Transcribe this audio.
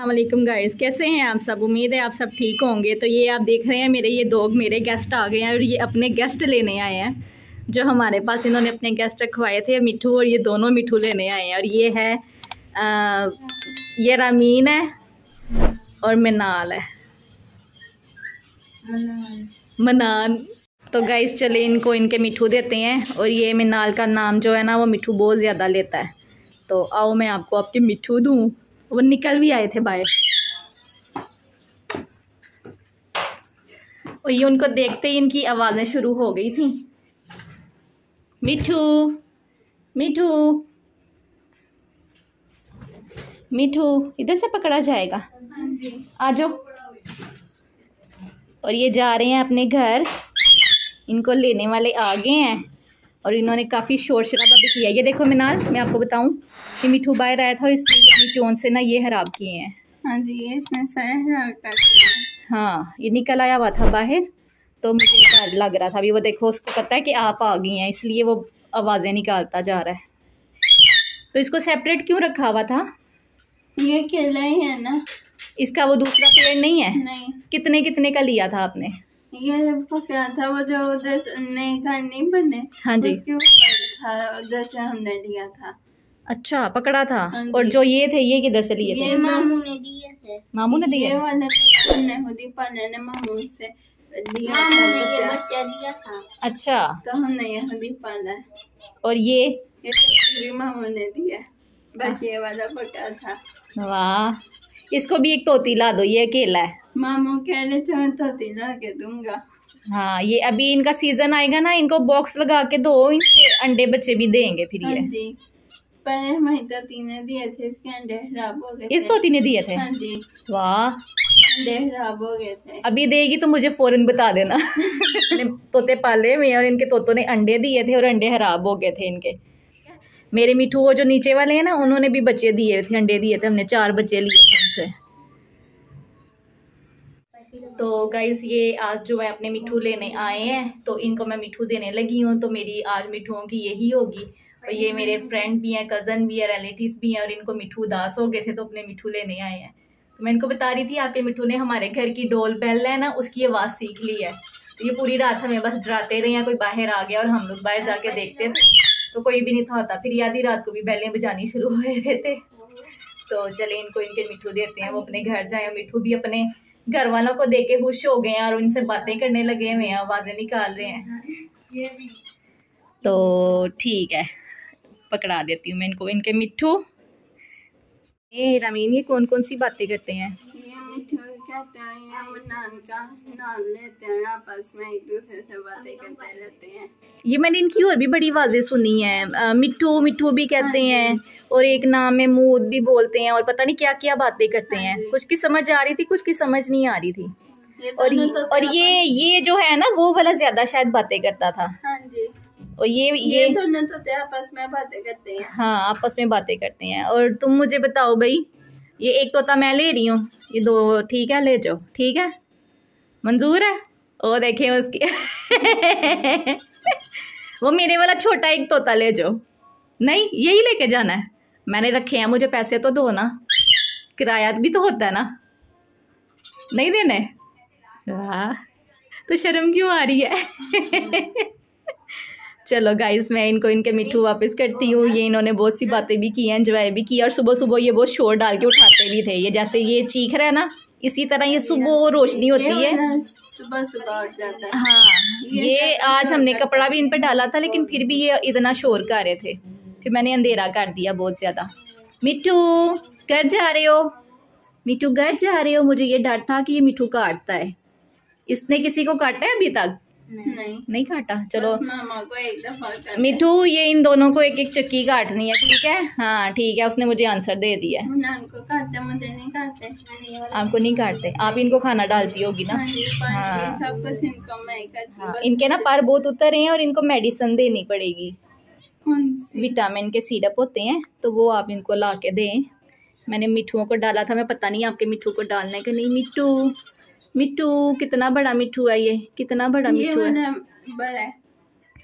अस्सलाम वालेकुम गाइस, कैसे हैं आप सब। उम्मीद है आप सब ठीक होंगे। तो ये आप देख रहे हैं मेरे ये दो मेरे गेस्ट आ गए हैं और ये अपने गेस्ट लेने आए हैं जो हमारे पास इन्होंने अपने गेस्ट रखवाए थे, मिठू, और ये दोनों मिठू लेने आए हैं। और ये है ये रामीन है और मिनाल है, मनान। तो गाइस चले इनको इनके मिठू देते हैं। और ये मिनाल का नाम जो है ना वो मिठू बहुत ज़्यादा लेता है। तो आओ मैं आपको आपके मिठू दूँ। वो निकल भी आए थे बाहर और ये उनको देखते ही इनकी आवाज़ें शुरू हो गई थी। मिठू मिठू मिठू, इधर से पकड़ा जाएगा, आ जाओ। और ये जा रहे हैं अपने घर, इनको लेने वाले आ गए हैं और इन्होंने काफ़ी शोर शराबा भी किया। ये देखो मिनाल, मैं आपको बताऊं कि मिठू बाहर आया था और इसने अपनी चोंच से ना ये खराब किए हैं। हाँ जी, ये इसमें हाँ, ये निकल आया हुआ था बाहर तो मुझे डर लग रहा था। अभी वो देखो उसको पता है कि आप आ गई हैं, इसलिए वो आवाज़ें निकालता जा रहा है। तो इसको सेपरेट क्यों रखा हुआ था? ये केला ही है ना, इसका वो दूसरा पेड़ नहीं है? नहीं। कितने का लिया था आपने? ये जब पकड़ा था वो जो उधर नए घर नहीं बने, हाँ जी, उसके ऊपर था, उधर से हमने लिया था। अच्छा, पकड़ा था। हाँ, और जो ये थे ये किधर से लिए थे? ये मामू ने दिए थे। मामू ने दिए? ये वाला तो हमने खुद ही पाला ने, मामू से लिया था, बच्चा दिया था। अच्छा, तो हमने ये खुद ही पाला है। और ये तो भी मामू ने दिया, बस ये वाला पका था। वाह, इसको भी एक तोती ला दो, ये अकेला है। मामू कह रहे थे मैं तोती ला के दूंगा। हाँ, ये अभी इनका सीजन आएगा ना, इनको बॉक्स लगा के दो, इनके अंडे बच्चे भी देंगे फिर ये। हाँ जी, पहले वही तोती ने दिए थे, इसके अंडे खराब हो गए थे। इस तोती ने दिए थे? हाँ जी, वाह, अंडे खराब हो गए थे। अभी देगी तो मुझे फौरन बता देना। मैंने तोते पाले हुए और इनके तोतों ने अंडे दिए थे और अंडे खराब हो गए थे इनके। मेरे मिठू वो जो नीचे वाले हैं ना, उन्होंने भी बच्चे दिए थे, अंडे दिए थे, हमने 4 बच्चे लिए थे उनसे। तो गाइज ये आज जो है अपने मिठू लेने आए हैं, तो इनको मैं मिठू देने लगी हूँ। तो मेरी आज मिठुओं की यही होगी। और ये मेरे फ्रेंड भी हैं, कज़न भी है, रिलेटिव भी हैं, और इनको मिठू उदास हो गए थे तो अपने मिठू लेने आए हैं। तो मैं इनको बता रही थी आपके मिठू ने हमारे घर की डोल बेल है ना, उसकी आवाज़ सीख ली है। तो ये पूरी रात हमें बस डराते रहे हैं, कोई बाहर आ गया और हम लोग बाहर जाके देखते थे तो कोई भी नहीं था होता। फिर आधी रात को भी बेलें बजानी शुरू हो गए थे। तो चले इनको इनके मिठू देते हैं, वो अपने घर जाए। मिठू भी अपने घर वालों को देख के खुश हो गए हैं और उनसे बातें करने लगे हुए हैं, आवाज़ें निकाल रहे हैं। तो ठीक है, पकड़ा देती हूँ मैं इनको इनके मिठू। ये रामीन, ये कौन कौन सी बातें करते हैं? ये मिठू कहते हैं, ये मनान का नाम लेते हैं, आपस में एक दूसरे से बातें करते रहते हैं। ये मैंने इनकी और भी बड़ी आवाज़ें सुनी है, मिठू मिठू भी कहते हैं और एक नाम में मूद भी बोलते हैं और पता नहीं क्या क्या बातें करते हैं। कुछ की समझ आ रही थी, कुछ की समझ नहीं आ रही थी। और ये जो है ना वो वाला ज्यादा शायद बातें करता था। हाँ जी, और ये दोनों तोते आपस में बातें करते हैं। हाँ, आपस में बातें करते हैं। और तुम मुझे बताओ भाई, ये एक तोता मैं ले रही हूँ, ये 2 ठीक है, ले जाओ, ठीक है, मंजूर है? ओ देखें उसकी वो मेरे वाला छोटा एक तोता ले जाओ। नहीं, यही लेके जाना है? मैंने रखे हैं, मुझे पैसे तो दो ना, किराया भी तो होता है ना, नहीं देने? वाह, तो शर्म क्यों आ रही है? चलो गाइस, मैं इनको इनके मिठू वापस करती हूँ। ये इन्होंने बहुत सी बातें भी की हैं, एंजॉय भी की, और सुबह सुबह ये बहुत शोर डाल के उठाते भी थे। ये जैसे ये चीख रहा है ना, इसी तरह ये सुबह रोशनी होती है, सुबह सुबह उठ जाता है। हाँ, ये आज हमने कपड़ा भी इन पर डाला था लेकिन फिर भी ये इतना शोर कर रहे थे, फिर मैंने अंधेरा कर दिया बहुत ज़्यादा। मिठू घर जा रहे हो? मिठू घर जा रहे हो? मुझे ये डर था कि ये मिठू काटता है। इसने किसी को काटा है अभी तक? नहीं काटा। चलो मामा को एक दफा मिठू, ये इन दोनों को एक एक चक्की काटनी है, ठीक है? हाँ ठीक है, उसने मुझे आंसर दे दिया है। को काटते, मुझे नहीं काटते। आपको नहीं काटते? आप इनको खाना डालती होगी ना? हाँ, सब कुछ इनको मैं करती हूँ। इनके ना पर बहुत उतर रहे हैं और इनको मेडिसिन देनी पड़ेगी। विटामिन के सिरप होते हैं, तो वो आप इनको ला के दें। मैंने मिठुओं को डाला था, मैं पता नहीं आपके मिठू को डालना है कि नहीं। मिठू मिठू, कितना बड़ा मिठू है ये, कितना बड़ा मिठू है? बड़ा है।